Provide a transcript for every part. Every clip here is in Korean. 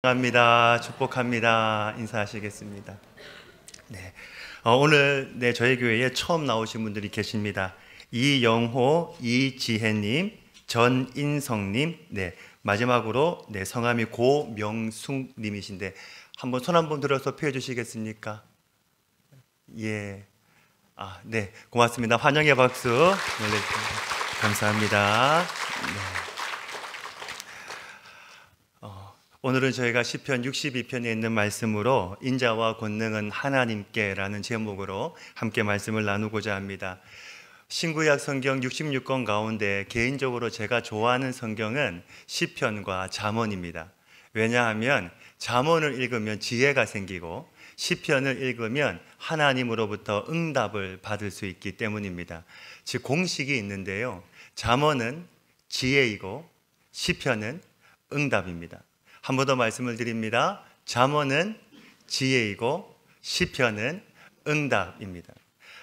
축복합니다. 축복합니다. 인사하시겠습니다. 네. 오늘 저희 교회에 처음 나오신 분들이 계십니다. 이영호, 이지혜님, 전인성님, 마지막으로 성함이 고명숙님이신데 한번 손 한번 들어서 펴 주시겠습니까? 예. 네. 고맙습니다. 환영의 박수 보내드립니다. 감사합니다. 네. 오늘은 저희가 시편 62편에 있는 말씀으로 인자와 권능은 하나님께라는 제목으로 함께 말씀을 나누고자 합니다. 신구약 성경 66권 가운데 개인적으로 제가 좋아하는 성경은 시편과 잠언입니다. 왜냐하면 잠언을 읽으면 지혜가 생기고 시편을 읽으면 하나님으로부터 응답을 받을 수 있기 때문입니다. 즉 공식이 있는데요. 잠언은 지혜이고 시편은 응답입니다. 한 번 더 말씀을 드립니다. 잠언은 지혜이고 시편은 응답입니다.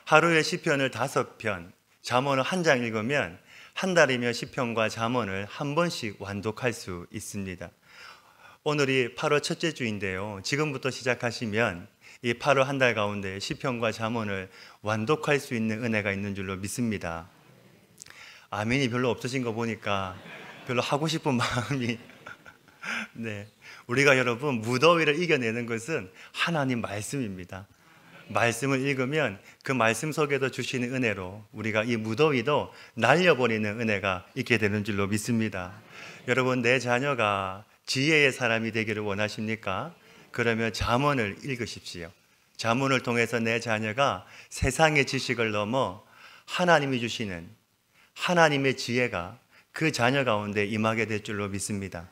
하루에 시편을 5편, 잠언을 한 장 읽으면 한 달이면 시편과 잠언을 한 번씩 완독할 수 있습니다. 오늘이 8월 첫째 주인데요. 지금부터 시작하시면 이 8월 한 달 가운데 시편과 잠언을 완독할 수 있는 은혜가 있는 줄로 믿습니다. 아멘이 별로 없으신 거 보니까 별로 하고 싶은 마음이 네, 우리가 여러분 무더위를 이겨내는 것은 하나님 말씀입니다. 말씀을 읽으면 그 말씀 속에서 주시는 은혜로 우리가 이 무더위도 날려버리는 은혜가 있게 되는 줄로 믿습니다. 여러분, 내 자녀가 지혜의 사람이 되기를 원하십니까? 그러면 잠언을 읽으십시오. 잠언을 통해서 내 자녀가 세상의 지식을 넘어 하나님이 주시는 하나님의 지혜가 그 자녀 가운데 임하게 될 줄로 믿습니다.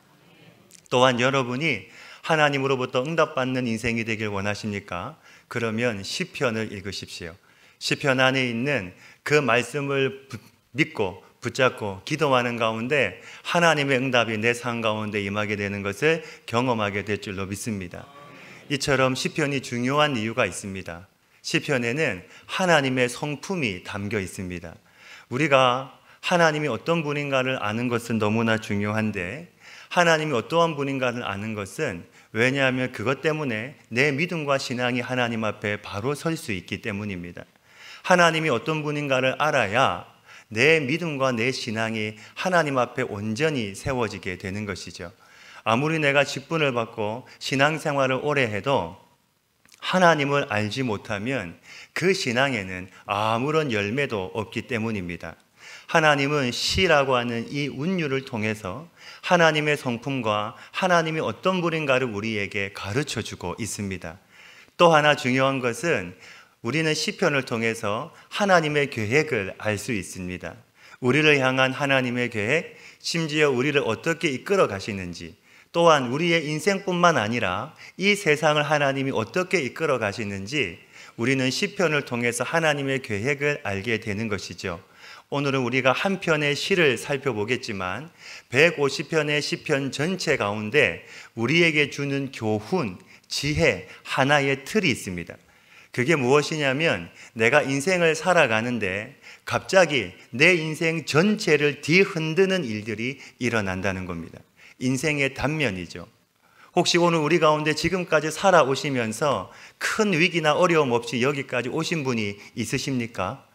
또한 여러분이 하나님으로부터 응답받는 인생이 되길 원하십니까? 그러면 시편을 읽으십시오. 시편 안에 있는 그 말씀을 믿고 붙잡고 기도하는 가운데 하나님의 응답이 내 삶 가운데 임하게 되는 것을 경험하게 될 줄로 믿습니다. 이처럼 시편이 중요한 이유가 있습니다. 시편에는 하나님의 성품이 담겨 있습니다. 우리가 하나님이 어떤 분인가를 아는 것은 너무나 중요한데 하나님이 어떠한 분인가를 아는 것은 왜냐하면 그것 때문에 내 믿음과 신앙이 하나님 앞에 바로 설 수 있기 때문입니다. 하나님이 어떤 분인가를 알아야 내 믿음과 내 신앙이 하나님 앞에 온전히 세워지게 되는 것이죠. 아무리 내가 직분을 받고 신앙생활을 오래 해도 하나님을 알지 못하면 그 신앙에는 아무런 열매도 없기 때문입니다. 하나님은 시라고 하는 이 운율을 통해서 하나님의 성품과 하나님이 어떤 분인가를 우리에게 가르쳐주고 있습니다. 또 하나 중요한 것은 우리는 시편을 통해서 하나님의 계획을 알 수 있습니다. 우리를 향한 하나님의 계획, 심지어 우리를 어떻게 이끌어 가시는지, 또한 우리의 인생뿐만 아니라 이 세상을 하나님이 어떻게 이끌어 가시는지 우리는 시편을 통해서 하나님의 계획을 알게 되는 것이죠. 오늘은 우리가 한 편의 시를 살펴보겠지만 150편의 시편 전체 가운데 우리에게 주는 교훈, 지혜, 하나의 틀이 있습니다. 그게 무엇이냐면 내가 인생을 살아가는데 갑자기 내 인생 전체를 뒤흔드는 일들이 일어난다는 겁니다. 인생의 단면이죠. 혹시 오늘 우리 가운데 지금까지 살아오시면서 큰 위기나 어려움 없이 여기까지 오신 분이 있으십니까?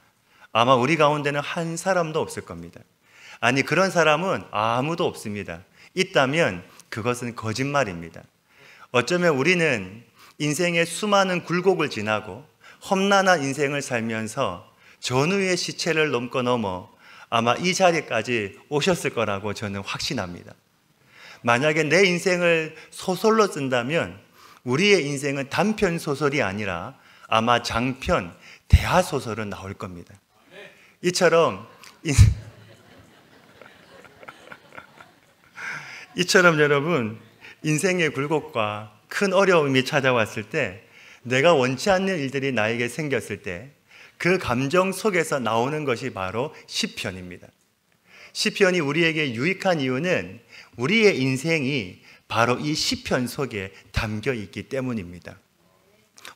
아마 우리 가운데는 한 사람도 없을 겁니다. 아니, 그런 사람은 아무도 없습니다. 있다면 그것은 거짓말입니다. 어쩌면 우리는 인생의 수많은 굴곡을 지나고 험난한 인생을 살면서 전후의 시체를 넘어 아마 이 자리까지 오셨을 거라고 저는 확신합니다. 만약에 내 인생을 소설로 쓴다면 우리의 인생은 단편 소설이 아니라 아마 장편, 대하소설은 나올 겁니다. 이처럼 여러분, 인생의 굴곡과 큰 어려움이 찾아왔을 때 내가 원치 않는 일들이 나에게 생겼을 때 그 감정 속에서 나오는 것이 바로 시편입니다. 시편이 우리에게 유익한 이유는 우리의 인생이 바로 이 시편 속에 담겨 있기 때문입니다.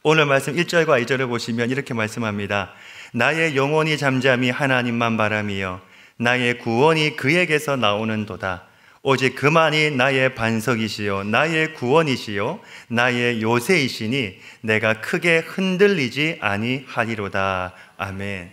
오늘 말씀 1절과 2절을 보시면 이렇게 말씀합니다. 나의 영혼이 잠잠히 하나님만 바라미며 나의 구원이 그에게서 나오는도다. 오직 그만이 나의 반석이시요 나의 구원이시요 나의 요새이시니 내가 크게 흔들리지 아니하리로다. 아멘.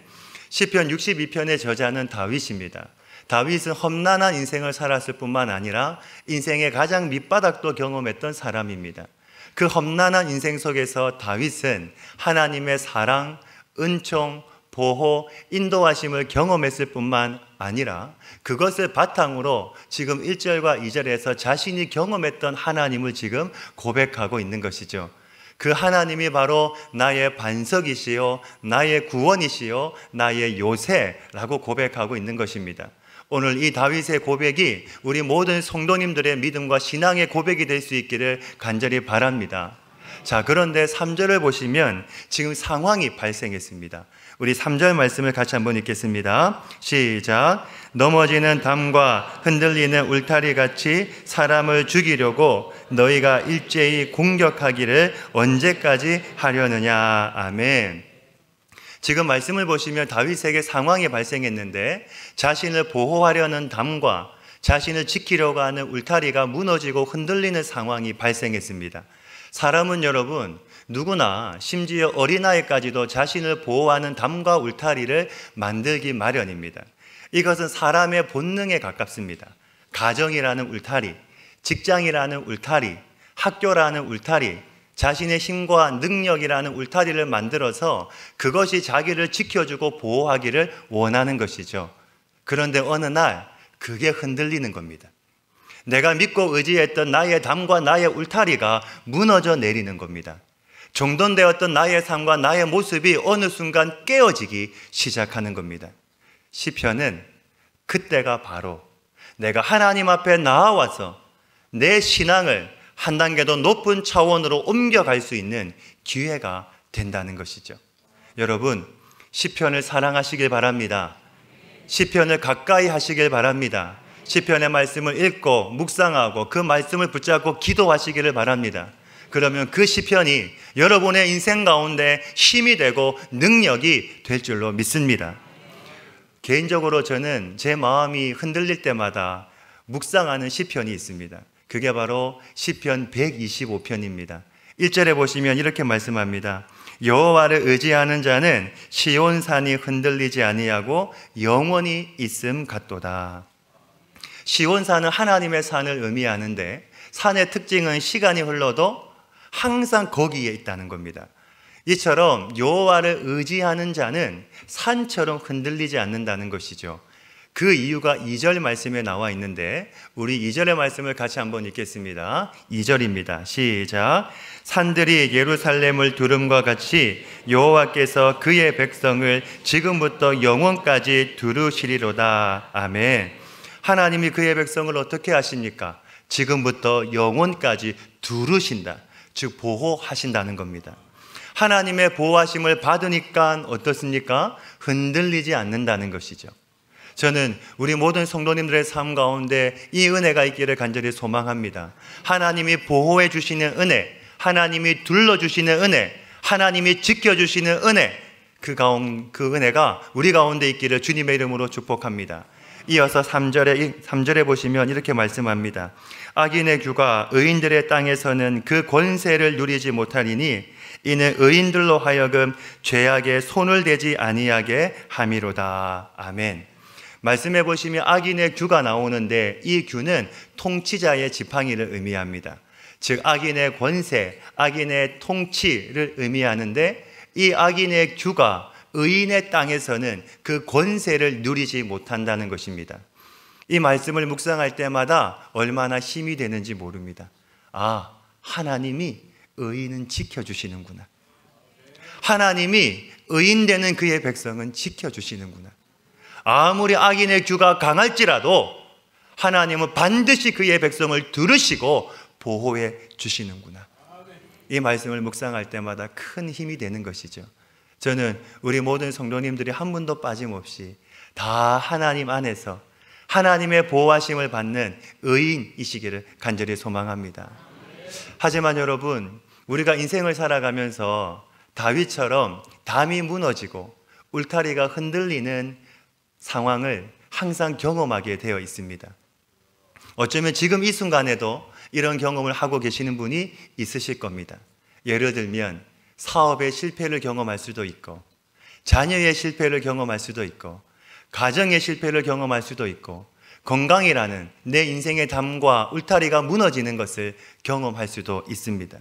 시편 62편의 저자는 다윗입니다. 다윗은 험난한 인생을 살았을 뿐만 아니라 인생의 가장 밑바닥도 경험했던 사람입니다. 그 험난한 인생 속에서 다윗은 하나님의 사랑, 은총, 보호, 인도하심을 경험했을 뿐만 아니라 그것을 바탕으로 지금 1절과 2절에서 자신이 경험했던 하나님을 지금 고백하고 있는 것이죠. 그 하나님이 바로 나의 반석이시요 나의 구원이시요 나의 요새라고 고백하고 있는 것입니다. 오늘 이 다윗의 고백이 우리 모든 성도님들의 믿음과 신앙의 고백이 될 수 있기를 간절히 바랍니다. 자, 그런데 3절을 보시면 지금 상황이 발생했습니다. 우리 3절 말씀을 같이 한번 읽겠습니다. 시작. 넘어지는 담과 흔들리는 울타리 같이 사람을 죽이려고 너희가 일제히 공격하기를 언제까지 하려느냐. 아멘. 지금 말씀을 보시면 다윗에게 상황이 발생했는데 자신을 보호하려는 담과 자신을 지키려고 하는 울타리가 무너지고 흔들리는 상황이 발생했습니다. 사람은 여러분 누구나 심지어 어린아이까지도 자신을 보호하는 담과 울타리를 만들기 마련입니다. 이것은 사람의 본능에 가깝습니다. 가정이라는 울타리, 직장이라는 울타리, 학교라는 울타리, 자신의 힘과 능력이라는 울타리를 만들어서 그것이 자기를 지켜주고 보호하기를 원하는 것이죠. 그런데 어느 날 그게 흔들리는 겁니다. 내가 믿고 의지했던 나의 담과 나의 울타리가 무너져 내리는 겁니다. 정돈되었던 나의 삶과 나의 모습이 어느 순간 깨어지기 시작하는 겁니다. 시편은 그때가 바로 내가 하나님 앞에 나아와서 내 신앙을 한 단계 더 높은 차원으로 옮겨갈 수 있는 기회가 된다는 것이죠. 여러분, 시편을 사랑하시길 바랍니다. 시편을 가까이 하시길 바랍니다. 시편의 말씀을 읽고 묵상하고 그 말씀을 붙잡고 기도하시기를 바랍니다. 그러면 그 시편이 여러분의 인생 가운데 힘이 되고 능력이 될 줄로 믿습니다. 개인적으로 저는 제 마음이 흔들릴 때마다 묵상하는 시편이 있습니다. 그게 바로 시편 125편입니다. 1절에 보시면 이렇게 말씀합니다. 여호와를 의지하는 자는 시온산이 흔들리지 아니하고 영원히 있음 같도다. 시온산은 하나님의 산을 의미하는데 산의 특징은 시간이 흘러도 항상 거기에 있다는 겁니다. 이처럼 여호와를 의지하는 자는 산처럼 흔들리지 않는다는 것이죠. 그 이유가 2절 말씀에 나와 있는데 우리 2절의 말씀을 같이 한번 읽겠습니다. 2절입니다. 시작. 산들이 예루살렘을 두름과 같이 여호와께서 그의 백성을 지금부터 영원까지 두르시리로다. 아멘. 하나님이 그의 백성을 어떻게 하십니까? 지금부터 영원까지 두르신다. 즉 보호하신다는 겁니다. 하나님의 보호하심을 받으니까 어떻습니까? 흔들리지 않는다는 것이죠. 저는 우리 모든 성도님들의 삶 가운데 이 은혜가 있기를 간절히 소망합니다. 하나님이 보호해 주시는 은혜, 하나님이 둘러주시는 은혜, 하나님이 지켜주시는 은혜, 그 은혜가 우리 가운데 있기를 주님의 이름으로 축복합니다. 이어서 3절에 보시면 이렇게 말씀합니다. 악인의 규가 의인들의 땅에서는 그 권세를 누리지 못하리니 이는 의인들로 하여금 죄악에 손을 대지 아니하게 함이로다. 아멘. 말씀해 보시면 악인의 규가 나오는데 이 규는 통치자의 지팡이를 의미합니다. 즉 악인의 권세, 악인의 통치를 의미하는데 이 악인의 규가 의인의 땅에서는 그 권세를 누리지 못한다는 것입니다. 이 말씀을 묵상할 때마다 얼마나 힘이 되는지 모릅니다. 아, 하나님이 의인은 지켜주시는구나. 하나님이 의인 되는 그의 백성은 지켜주시는구나. 아무리 악인의 규가 강할지라도 하나님은 반드시 그의 백성을 들으시고 보호해 주시는구나. 이 말씀을 묵상할 때마다 큰 힘이 되는 것이죠. 저는 우리 모든 성도님들이 한 분도 빠짐없이 다 하나님 안에서 하나님의 보호하심을 받는 의인이시기를 간절히 소망합니다. 하지만 여러분, 우리가 인생을 살아가면서 다윗처럼 담이 무너지고 울타리가 흔들리는 상황을 항상 경험하게 되어 있습니다. 어쩌면 지금 이 순간에도 이런 경험을 하고 계시는 분이 있으실 겁니다. 예를 들면 사업의 실패를 경험할 수도 있고, 자녀의 실패를 경험할 수도 있고, 가정의 실패를 경험할 수도 있고, 건강이라는 내 인생의 담과 울타리가 무너지는 것을 경험할 수도 있습니다.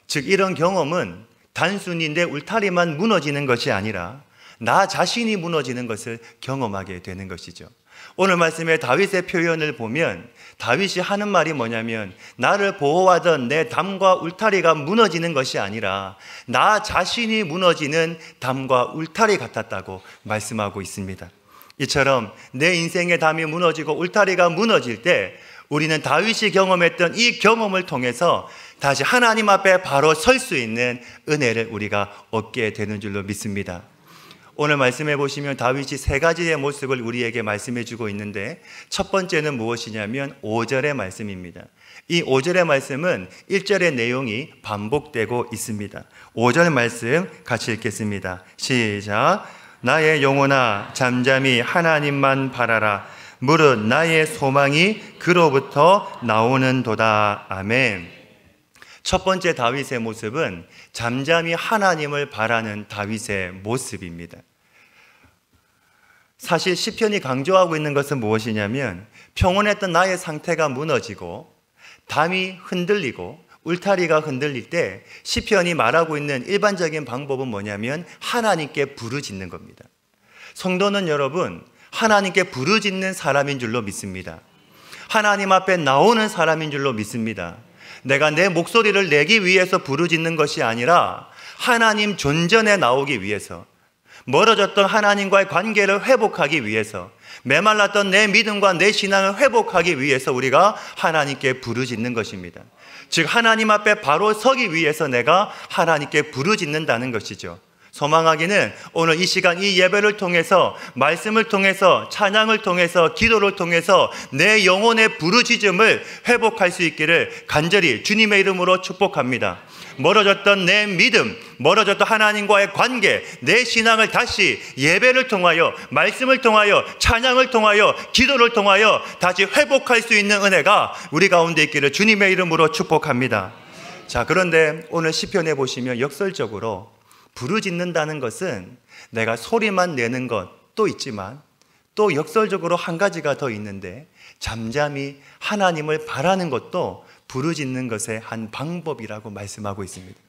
즉 이런 경험은 단순히 내 울타리만 무너지는 것이 아니라 나 자신이 무너지는 것을 경험하게 되는 것이죠. 오늘 말씀의 다윗의 표현을 보면 다윗이 하는 말이 뭐냐면, 나를 보호하던 내 담과 울타리가 무너지는 것이 아니라 나 자신이 무너지는 담과 울타리 같았다고 말씀하고 있습니다. 이처럼 내 인생의 담이 무너지고 울타리가 무너질 때 우리는 다윗이 경험했던 이 경험을 통해서 다시 하나님 앞에 바로 설 수 있는 은혜를 우리가 얻게 되는 줄로 믿습니다. 오늘 말씀해 보시면 다윗이 세 가지의 모습을 우리에게 말씀해 주고 있는데, 첫 번째는 무엇이냐면 5절의 말씀입니다. 이 5절의 말씀은 1절의 내용이 반복되고 있습니다. 5절 말씀 같이 읽겠습니다. 시작. 나의 영혼아 잠잠히 하나님만 바라라. 무릇 나의 소망이 그로부터 나오는도다. 아멘. 첫 번째 다윗의 모습은 잠잠히 하나님을 바라는 다윗의 모습입니다. 사실 시편이 강조하고 있는 것은 무엇이냐면, 평온했던 나의 상태가 무너지고 담이 흔들리고 울타리가 흔들릴 때 시편이 말하고 있는 일반적인 방법은 뭐냐면 하나님께 부르짖는 겁니다. 성도는 여러분, 하나님께 부르짖는 사람인 줄로 믿습니다. 하나님 앞에 나오는 사람인 줄로 믿습니다. 내가 내 목소리를 내기 위해서 부르짖는 것이 아니라 하나님 존전에 나오기 위해서, 멀어졌던 하나님과의 관계를 회복하기 위해서, 메말랐던 내 믿음과 내 신앙을 회복하기 위해서 우리가 하나님께 부르짖는 것입니다. 즉 하나님 앞에 바로 서기 위해서 내가 하나님께 부르짖는다는 것이죠. 소망하기는 오늘 이 시간 이 예배를 통해서, 말씀을 통해서, 찬양을 통해서, 기도를 통해서 내 영혼의 부르짖음을 회복할 수 있기를 간절히 주님의 이름으로 축복합니다. 멀어졌던 내 믿음, 멀어졌던 하나님과의 관계, 내 신앙을 다시 예배를 통하여, 말씀을 통하여, 찬양을 통하여, 기도를 통하여 다시 회복할 수 있는 은혜가 우리 가운데 있기를 주님의 이름으로 축복합니다. 자, 그런데 오늘 시편에 보시면 역설적으로 부르짖는다는 것은 내가 소리만 내는 것도 있지만 또 역설적으로 한 가지가 더 있는데, 잠잠히 하나님을 바라는 것도 부르짖는 것의 한 방법이라고 말씀하고 있습니다.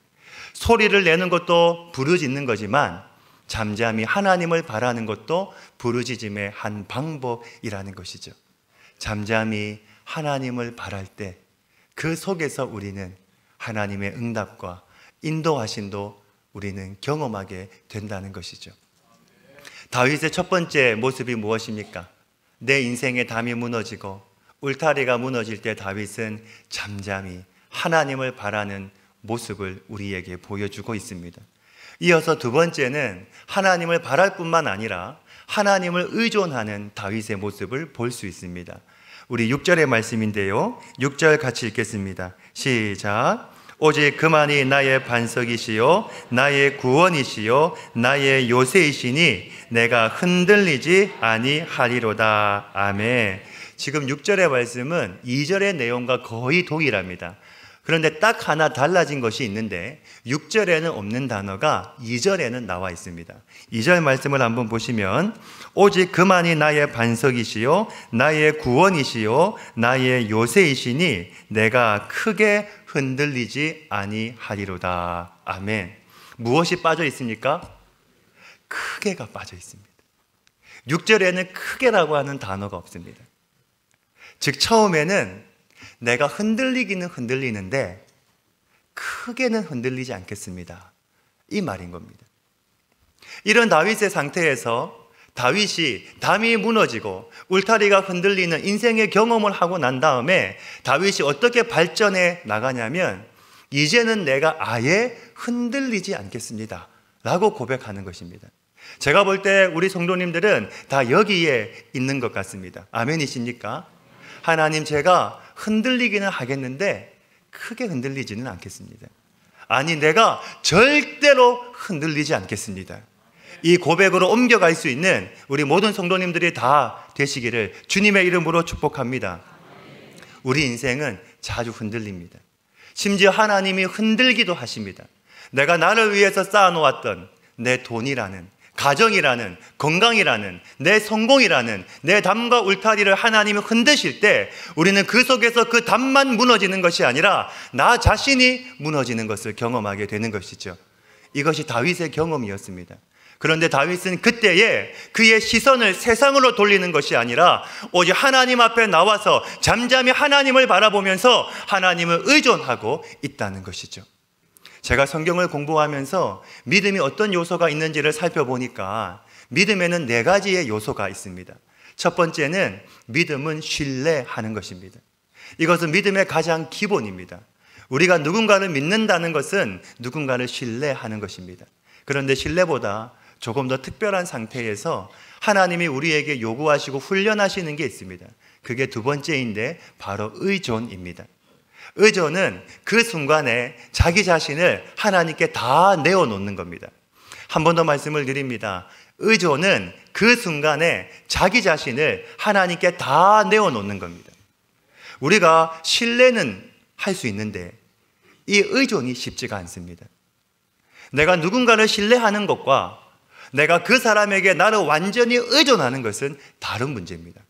소리를 내는 것도 부르짖는 거지만 잠잠히 하나님을 바라는 것도 부르짖음의 한 방법이라는 것이죠. 잠잠히 하나님을 바랄 때 그 속에서 우리는 하나님의 응답과 인도하심도 우리는 경험하게 된다는 것이죠. 다윗의 첫 번째 모습이 무엇입니까? 내 인생의 담이 무너지고 울타리가 무너질 때 다윗은 잠잠히 하나님을 바라는 모습을 우리에게 보여주고 있습니다. 이어서 두 번째는 하나님을 바랄 뿐만 아니라 하나님을 의존하는 다윗의 모습을 볼 수 있습니다. 우리 6절의 말씀인데요, 6절 같이 읽겠습니다. 시작. 오직 그만이 나의 반석이시요 나의 구원이시요 나의 요새이시니 내가 흔들리지 아니하리로다. 아멘. 지금 6절의 말씀은 2절의 내용과 거의 동일합니다. 그런데 딱 하나 달라진 것이 있는데 6절에는 없는 단어가 2절에는 나와 있습니다. 2절 말씀을 한번 보시면, 오직 그만이 나의 반석이시요 나의 구원이시요 나의 요새이시니 내가 크게 흔들리지 아니하리로다. 아멘. 무엇이 빠져 있습니까? 크게가 빠져 있습니다. 6절에는 크게라고 하는 단어가 없습니다. 즉 처음에는 내가 흔들리기는 흔들리는데 크게는 흔들리지 않겠습니다, 이 말인 겁니다. 이런 다윗의 상태에서 다윗이 담이 무너지고 울타리가 흔들리는 인생의 경험을 하고 난 다음에 다윗이 어떻게 발전해 나가냐면, 이제는 내가 아예 흔들리지 않겠습니다 라고 고백하는 것입니다. 제가 볼 때 우리 성도님들은 다 여기에 있는 것 같습니다. 아멘이십니까? 하나님, 제가 흔들리기는 하겠는데 크게 흔들리지는 않겠습니다. 아니, 내가 절대로 흔들리지 않겠습니다. 이 고백으로 옮겨갈 수 있는 우리 모든 성도님들이 다 되시기를 주님의 이름으로 축복합니다. 우리 인생은 자주 흔들립니다. 심지어 하나님이 흔들기도 하십니다. 내가 나를 위해서 쌓아놓았던 내 돈이라는, 가정이라는, 건강이라는, 내 성공이라는 내 담과 울타리를 하나님이 흔드실 때 우리는 그 속에서 그 담만 무너지는 것이 아니라 나 자신이 무너지는 것을 경험하게 되는 것이죠. 이것이 다윗의 경험이었습니다. 그런데 다윗은 그때에 그의 시선을 세상으로 돌리는 것이 아니라 오직 하나님 앞에 나와서 잠잠히 하나님을 바라보면서 하나님을 의존하고 있다는 것이죠. 제가 성경을 공부하면서 믿음이 어떤 요소가 있는지를 살펴보니까 믿음에는 4가지의 요소가 있습니다. 첫 번째는 믿음은 신뢰하는 것입니다. 이것은 믿음의 가장 기본입니다. 우리가 누군가를 믿는다는 것은 누군가를 신뢰하는 것입니다. 그런데 신뢰보다 조금 더 특별한 상태에서 하나님이 우리에게 요구하시고 훈련하시는 게 있습니다. 그게 2번째인데 바로 의존입니다. 의존은 그 순간에 자기 자신을 하나님께 다 내어놓는 겁니다. 한 번 더 말씀을 드립니다. 의존은 그 순간에 자기 자신을 하나님께 다 내어놓는 겁니다. 우리가 신뢰는 할 수 있는데 이 의존이 쉽지가 않습니다. 내가 누군가를 신뢰하는 것과 내가 그 사람에게 나를 완전히 의존하는 것은 다른 문제입니다.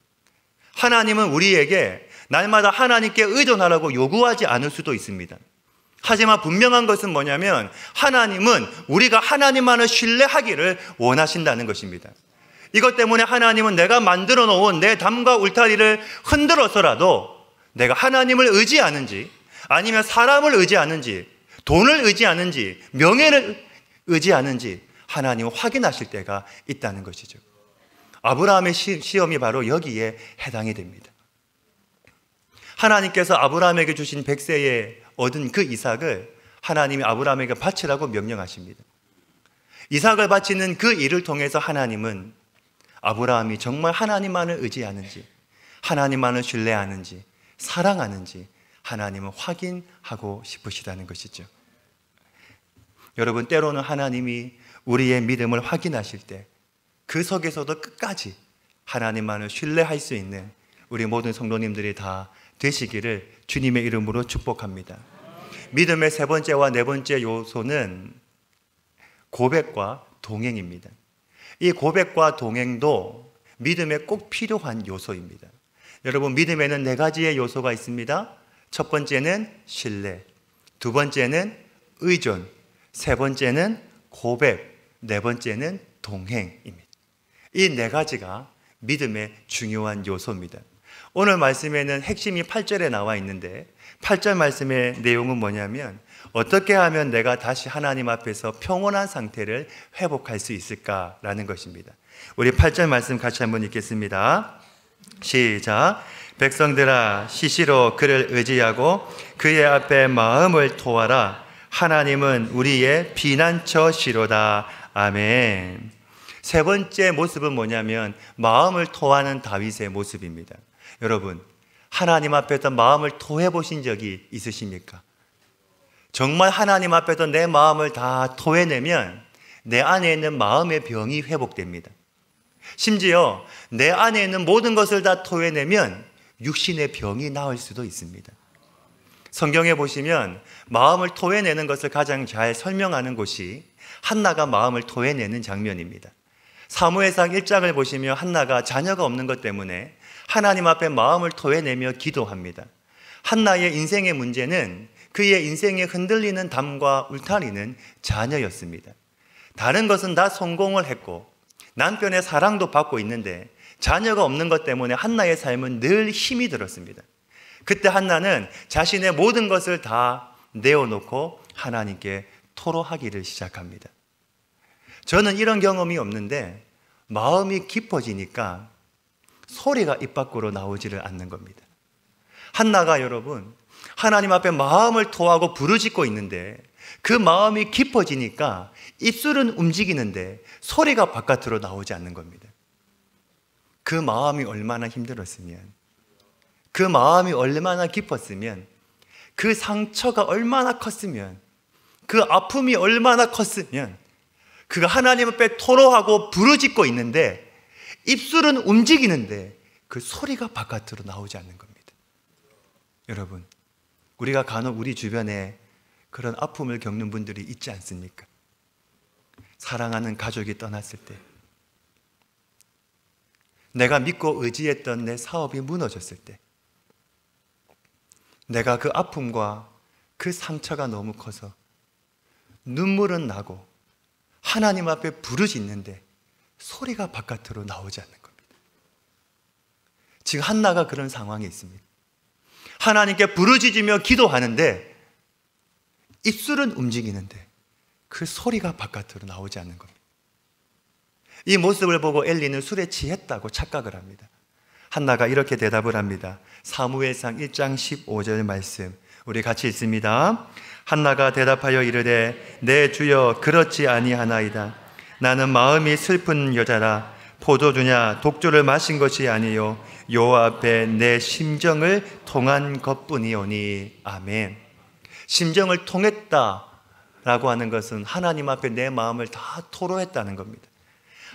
하나님은 우리에게 날마다 하나님께 의존하라고 요구하지 않을 수도 있습니다. 하지만 분명한 것은 뭐냐면 하나님은 우리가 하나님만을 신뢰하기를 원하신다는 것입니다. 이것 때문에 하나님은 내가 만들어 놓은 내 담과 울타리를 흔들어서라도 내가 하나님을 의지하는지 아니면 사람을 의지하는지 돈을 의지하는지 명예를 의지하는지 하나님은 확인하실 때가 있다는 것이죠. 아브라함의 시험이 바로 여기에 해당이 됩니다. 하나님께서 아브라함에게 주신 100세에 얻은 그 이삭을 하나님이 아브라함에게 바치라고 명령하십니다. 이삭을 바치는 그 일을 통해서 하나님은 아브라함이 정말 하나님만을 의지하는지 하나님만을 신뢰하는지 사랑하는지 하나님은 확인하고 싶으시다는 것이죠. 여러분, 때로는 하나님이 우리의 믿음을 확인하실 때 그 속에서도 끝까지 하나님만을 신뢰할 수 있는 우리 모든 성도님들이 다 되시기를 주님의 이름으로 축복합니다. 믿음의 3번째와 4번째 요소는 고백과 동행입니다. 이 고백과 동행도 믿음에 꼭 필요한 요소입니다. 여러분, 믿음에는 4가지의 요소가 있습니다. 첫 번째는 신뢰, 2번째는 의존, 3번째는 고백, 4번째는 동행입니다. 이 4가지가 믿음의 중요한 요소입니다. 오늘 말씀에는 핵심이 8절에 나와 있는데 8절 말씀의 내용은 뭐냐면 어떻게 하면 내가 다시 하나님 앞에서 평온한 상태를 회복할 수 있을까라는 것입니다. 우리 8절 말씀 같이 한번 읽겠습니다. 시작. 백성들아, 시시로 그를 의지하고 그의 앞에 마음을 토하라. 하나님은 우리의 피난처시로다. 아멘. 3번째 모습은 뭐냐면 마음을 토하는 다윗의 모습입니다. 여러분, 하나님 앞에서 마음을 토해 보신 적이 있으십니까? 정말 하나님 앞에서 내 마음을 다 토해내면 내 안에 있는 마음의 병이 회복됩니다. 심지어 내 안에 있는 모든 것을 다 토해내면 육신의 병이 나을 수도 있습니다. 성경에 보시면 마음을 토해내는 것을 가장 잘 설명하는 곳이 한나가 마음을 토해내는 장면입니다. 사무엘상 1장을 보시면 한나가 자녀가 없는 것 때문에 하나님 앞에 마음을 토해내며 기도합니다. 한나의 인생의 문제는 그의 인생에 흔들리는 담과 울타리는 자녀였습니다. 다른 것은 다 성공을 했고 남편의 사랑도 받고 있는데 자녀가 없는 것 때문에 한나의 삶은 늘 힘이 들었습니다. 그때 한나는 자신의 모든 것을 다 내어놓고 하나님께 토로하기를 시작합니다. 저는 이런 경험이 없는데 마음이 깊어지니까 소리가 입 밖으로 나오지를 않는 겁니다. 한나가 여러분 하나님 앞에 마음을 토하고 부르짖고 있는데 그 마음이 깊어지니까 입술은 움직이는데 소리가 바깥으로 나오지 않는 겁니다. 그 마음이 얼마나 힘들었으면, 그 마음이 얼마나 깊었으면, 그 상처가 얼마나 컸으면, 그 아픔이 얼마나 컸으면 그가 하나님 앞에 토로하고 부르짖고 있는데 입술은 움직이는데 그 소리가 바깥으로 나오지 않는 겁니다. 여러분, 우리가 간혹 우리 주변에 그런 아픔을 겪는 분들이 있지 않습니까? 사랑하는 가족이 떠났을 때, 내가 믿고 의지했던 내 사업이 무너졌을 때, 내가 그 아픔과 그 상처가 너무 커서 눈물은 나고 하나님 앞에 부르짖는데 소리가 바깥으로 나오지 않는 겁니다. 지금 한나가 그런 상황에 있습니다. 하나님께 부르짖으며 기도하는데 입술은 움직이는데 그 소리가 바깥으로 나오지 않는 겁니다. 이 모습을 보고 엘리는 술에 취했다고 착각을 합니다. 한나가 이렇게 대답을 합니다. 사무엘상 1장 15절 말씀 우리 같이 읽습니다. 한나가 대답하여 이르되 내 주여 그렇지 아니하나이다. 나는 마음이 슬픈 여자라. 포도주냐 독주를 마신 것이 아니요 여호와 앞에 내 심정을 통한 것뿐이오니. 아멘. 심정을 통했다라고 하는 것은 하나님 앞에 내 마음을 다 토로했다는 겁니다.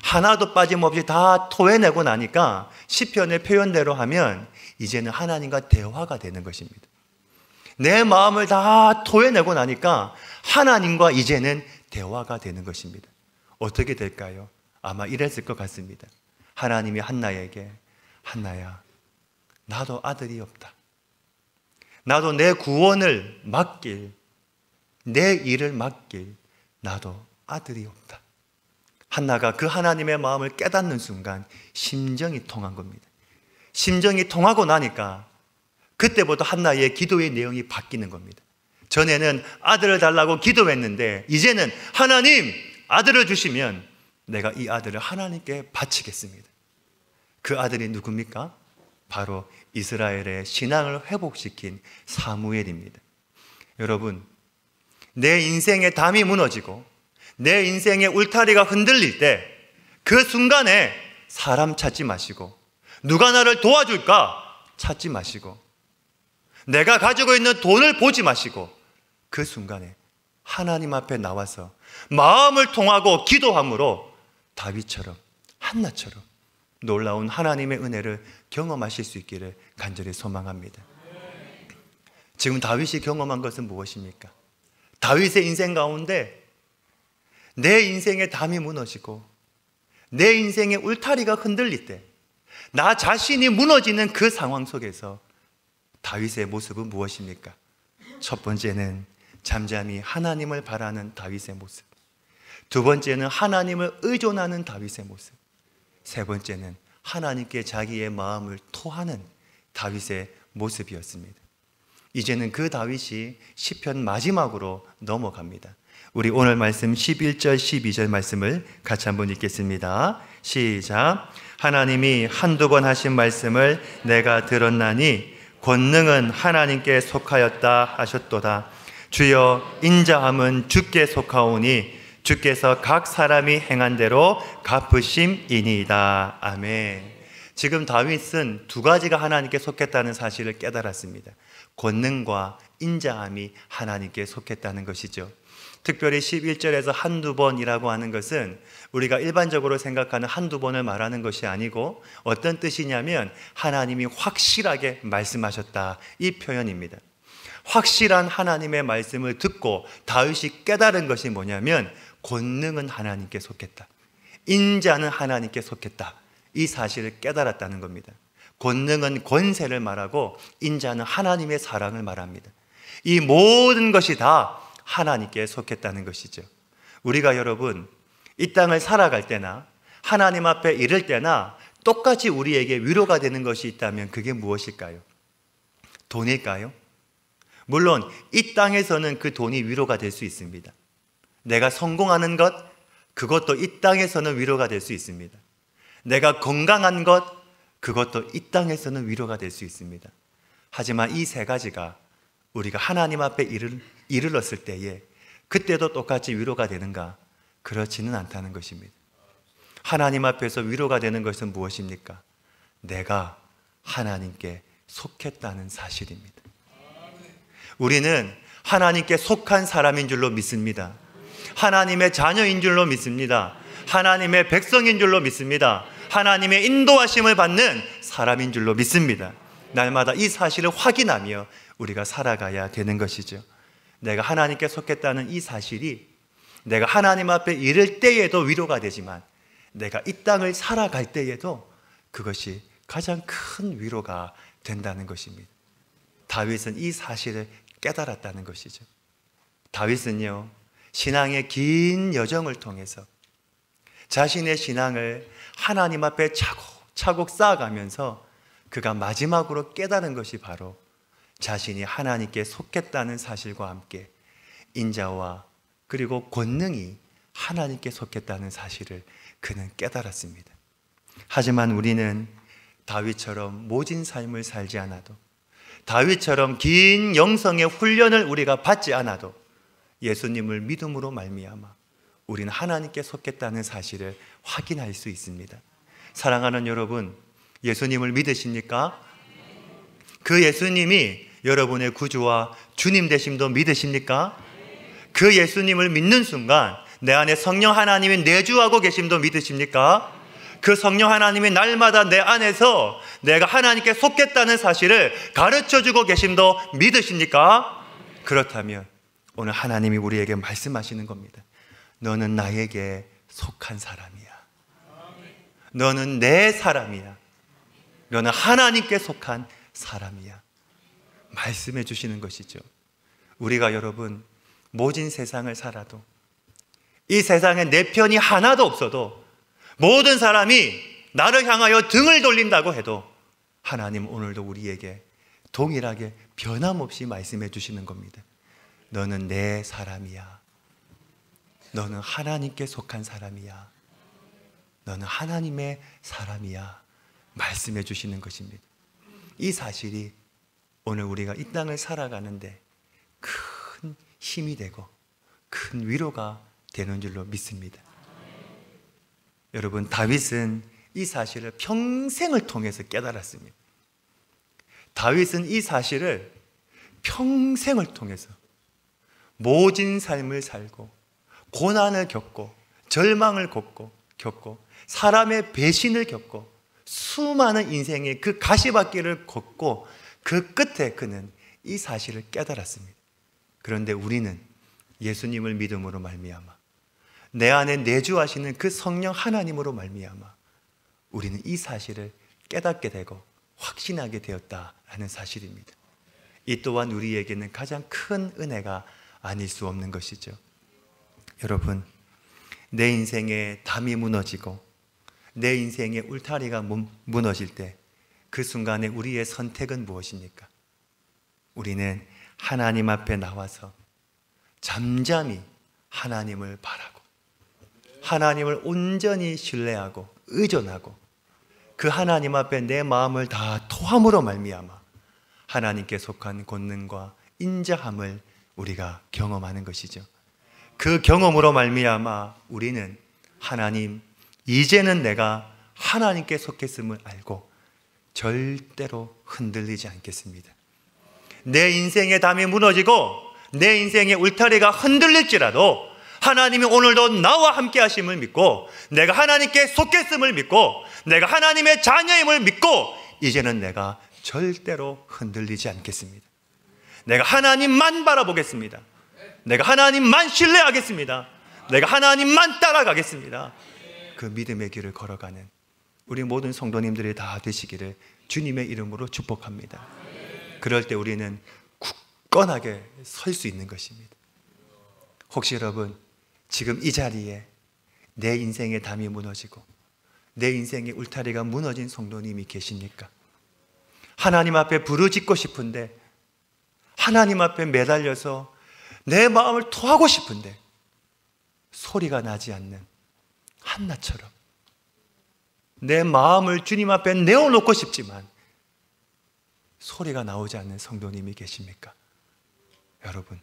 하나도 빠짐없이 다 토해내고 나니까 시편의 표현대로 하면 이제는 하나님과 대화가 되는 것입니다. 내 마음을 다 토해내고 나니까 하나님과 이제는 대화가 되는 것입니다. 어떻게 될까요? 아마 이랬을 것 같습니다. 하나님이 한나에게 한나야, 나도 아들이 없다. 나도 내 구원을 맡길, 내 일을 맡길 나도 아들이 없다. 한나가 그 하나님의 마음을 깨닫는 순간 심정이 통한 겁니다. 심정이 통하고 나니까 그때부터 한나의 기도의 내용이 바뀌는 겁니다. 전에는 아들을 달라고 기도했는데 이제는 하나님 아들을 주시면 내가 이 아들을 하나님께 바치겠습니다. 그 아들이 누굽니까? 바로 이스라엘의 신앙을 회복시킨 사무엘입니다. 여러분, 내 인생의 담이 무너지고 내 인생의 울타리가 흔들릴 때 그 순간에 사람 찾지 마시고 누가 나를 도와줄까 찾지 마시고 내가 가지고 있는 돈을 보지 마시고 그 순간에 하나님 앞에 나와서 마음을 통하고 기도함으로 다윗처럼 한나처럼 놀라운 하나님의 은혜를 경험하실 수 있기를 간절히 소망합니다. 지금 다윗이 경험한 것은 무엇입니까? 다윗의 인생 가운데 내 인생의 담이 무너지고 내 인생의 울타리가 흔들릴 때 나 자신이 무너지는 그 상황 속에서 다윗의 모습은 무엇입니까? 첫 번째는 잠잠히 하나님을 바라는 다윗의 모습, 두 번째는 하나님을 의존하는 다윗의 모습, 세 번째는 하나님께 자기의 마음을 토하는 다윗의 모습이었습니다. 이제는 그 다윗이 시편 마지막으로 넘어갑니다. 우리 오늘 말씀 11절 12절 말씀을 같이 한번 읽겠습니다. 시작. 하나님이 한두 번 하신 말씀을 내가 들었나니 권능은 하나님께 속하였다 하셨도다. 주여 인자함은 주께 속하오니 주께서 각 사람이 행한 대로 갚으심이니이다. 아멘. 지금 다윗은 두 가지가 하나님께 속했다는 사실을 깨달았습니다. 권능과 인자함이 하나님께 속했다는 것이죠. 특별히 11절에서 한두 번이라고 하는 것은 우리가 일반적으로 생각하는 한두 번을 말하는 것이 아니고 어떤 뜻이냐면 하나님이 확실하게 말씀하셨다, 이 표현입니다. 확실한 하나님의 말씀을 듣고 다윗이 깨달은 것이 뭐냐면 권능은 하나님께 속했다, 인자는 하나님께 속했다, 이 사실을 깨달았다는 겁니다. 권능은 권세를 말하고 인자는 하나님의 사랑을 말합니다. 이 모든 것이 다 하나님께 속했다는 것이죠. 우리가 여러분 이 땅을 살아갈 때나 하나님 앞에 이를 때나 똑같이 우리에게 위로가 되는 것이 있다면 그게 무엇일까요? 돈일까요? 물론 이 땅에서는 그 돈이 위로가 될 수 있습니다. 내가 성공하는 것, 그것도 이 땅에서는 위로가 될 수 있습니다. 내가 건강한 것, 그것도 이 땅에서는 위로가 될 수 있습니다. 하지만 이 세 가지가 우리가 하나님 앞에 이르렀을 때에 그때도 똑같이 위로가 되는가? 그렇지는 않다는 것입니다. 하나님 앞에서 위로가 되는 것은 무엇입니까? 내가 하나님께 속했다는 사실입니다. 우리는 하나님께 속한 사람인 줄로 믿습니다. 하나님의 자녀인 줄로 믿습니다. 하나님의 백성인 줄로 믿습니다. 하나님의 인도하심을 받는 사람인 줄로 믿습니다. 날마다 이 사실을 확인하며 우리가 살아가야 되는 것이죠. 내가 하나님께 속했다는 이 사실이 내가 하나님 앞에 이를 때에도 위로가 되지만 내가 이 땅을 살아갈 때에도 그것이 가장 큰 위로가 된다는 것입니다. 다윗은 이 사실을 깨달았다는 것이죠. 다윗은요, 신앙의 긴 여정을 통해서 자신의 신앙을 하나님 앞에 차곡차곡 쌓아가면서 그가 마지막으로 깨달은 것이 바로 자신이 하나님께 속했다는 사실과 함께 인자와 그리고 권능이 하나님께 속했다는 사실을 그는 깨달았습니다. 하지만 우리는 다윗처럼 모진 삶을 살지 않아도, 다윗처럼 긴 영성의 훈련을 우리가 받지 않아도 예수님을 믿음으로 말미암아 우리는 하나님께 속했다는 사실을 확인할 수 있습니다. 사랑하는 여러분, 예수님을 믿으십니까? 그 예수님이 여러분의 구주와 주님 되심도 믿으십니까? 그 예수님을 믿는 순간 내 안에 성령 하나님이 내주하고 계심도 믿으십니까? 그 성령 하나님이 날마다 내 안에서 내가 하나님께 속했다는 사실을 가르쳐주고 계심도 믿으십니까? 그렇다면 오늘 하나님이 우리에게 말씀하시는 겁니다. 너는 나에게 속한 사람이야. 너는 내 사람이야. 너는 하나님께 속한 사람이야. 말씀해 주시는 것이죠. 우리가 여러분 모진 세상을 살아도, 이 세상에 내 편이 하나도 없어도, 모든 사람이 나를 향하여 등을 돌린다고 해도 하나님 오늘도 우리에게 동일하게 변함없이 말씀해 주시는 겁니다. 너는 내 사람이야. 너는 하나님께 속한 사람이야. 너는 하나님의 사람이야. 말씀해 주시는 것입니다. 이 사실이 오늘 우리가 이 땅을 살아가는데 큰 힘이 되고 큰 위로가 되는 줄로 믿습니다. 여러분, 다윗은 이 사실을 평생을 통해서 깨달았습니다. 다윗은 이 사실을 평생을 통해서 모진 삶을 살고 고난을 겪고 절망을 겪고 사람의 배신을 겪고 수많은 인생의 그 가시밭길을 걷고 그 끝에 그는 이 사실을 깨달았습니다. 그런데 우리는 예수님을 믿음으로 말미암아 내 안에 내주하시는 그 성령 하나님으로 말미암아 우리는 이 사실을 깨닫게 되고 확신하게 되었다라는 사실입니다. 이 또한 우리에게는 가장 큰 은혜가 아닐 수 없는 것이죠. 여러분, 내 인생의 담이 무너지고 내 인생의 울타리가 무너질 때 그 순간에 우리의 선택은 무엇입니까? 우리는 하나님 앞에 나와서 잠잠히 하나님을 바라고 하나님을 온전히 신뢰하고 의존하고 그 하나님 앞에 내 마음을 다 토함으로 말미암아 하나님께 속한 권능과 인자함을 우리가 경험하는 것이죠. 그 경험으로 말미암아 우리는 하나님, 이제는 내가 하나님께 속했음을 알고 절대로 흔들리지 않겠습니다. 내 인생의 담이 무너지고 내 인생의 울타리가 흔들릴지라도 하나님이 오늘도 나와 함께 하심을 믿고 내가 하나님께 속했음을 믿고 내가 하나님의 자녀임을 믿고 이제는 내가 절대로 흔들리지 않겠습니다. 내가 하나님만 바라보겠습니다. 내가 하나님만 신뢰하겠습니다. 내가 하나님만 따라가겠습니다. 그 믿음의 길을 걸어가는 우리 모든 성도님들이 다 되시기를 주님의 이름으로 축복합니다. 그럴 때 우리는 굳건하게 설 수 있는 것입니다. 혹시 여러분 지금 이 자리에 내 인생의 담이 무너지고 내 인생의 울타리가 무너진 성도님이 계십니까? 하나님 앞에 부르짖고 싶은데 하나님 앞에 매달려서 내 마음을 토하고 싶은데 소리가 나지 않는 한나처럼 내 마음을 주님 앞에 내어놓고 싶지만 소리가 나오지 않는 성도님이 계십니까? 여러분,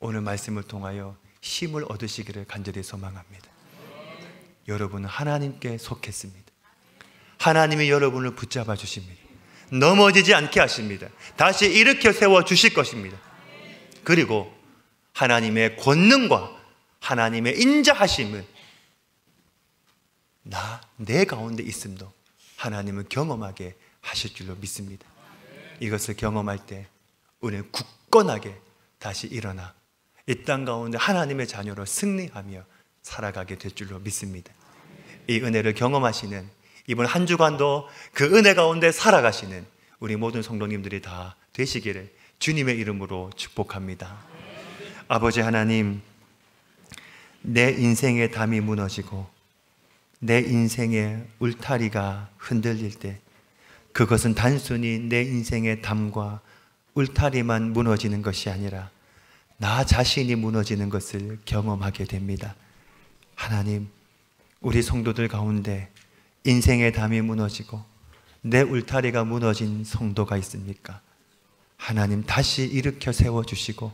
오늘 말씀을 통하여 힘을 얻으시기를 간절히 소망합니다. 여러분은 하나님께 속했습니다. 하나님이 여러분을 붙잡아 주십니다. 넘어지지 않게 하십니다. 다시 일으켜 세워 주실 것입니다. 그리고 하나님의 권능과 하나님의 인자하심을 내 가운데 있음도 하나님은 경험하게 하실 줄로 믿습니다. 이것을 경험할 때 우리는 굳건하게 다시 일어나 이 땅 가운데 하나님의 자녀로 승리하며 살아가게 될 줄로 믿습니다. 이 은혜를 경험하시는 이번 한 주간도 그 은혜 가운데 살아가시는 우리 모든 성도님들이 다 되시기를 주님의 이름으로 축복합니다. 아버지 하나님, 내 인생의 담이 무너지고 내 인생의 울타리가 흔들릴 때 그것은 단순히 내 인생의 담과 울타리만 무너지는 것이 아니라 나 자신이 무너지는 것을 경험하게 됩니다. 하나님, 우리 성도들 가운데 인생의 담이 무너지고 내 울타리가 무너진 성도가 있습니까? 하나님, 다시 일으켜 세워주시고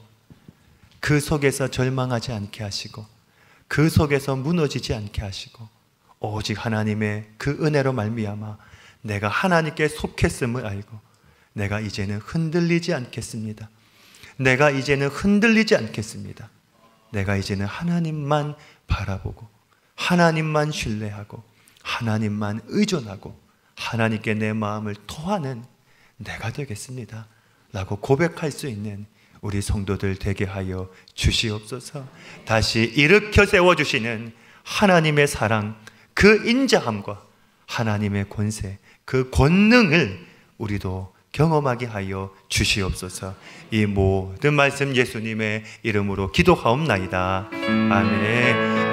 그 속에서 절망하지 않게 하시고 그 속에서 무너지지 않게 하시고 오직 하나님의 그 은혜로 말미암아 내가 하나님께 속했음을 알고 내가 이제는 흔들리지 않겠습니다. 내가 이제는 흔들리지 않겠습니다. 내가 이제는 하나님만 바라보고 하나님만 신뢰하고 하나님만 의존하고 하나님께 내 마음을 토하는 내가 되겠습니다 라고 고백할 수 있는 우리 성도들 되게 하여 주시옵소서. 다시 일으켜 세워주시는 하나님의 사랑, 그 인자함과 하나님의 권세, 그 권능을 우리도 경험하게 하여 주시옵소서. 이 모든 말씀 예수님의 이름으로 기도하옵나이다. 아멘.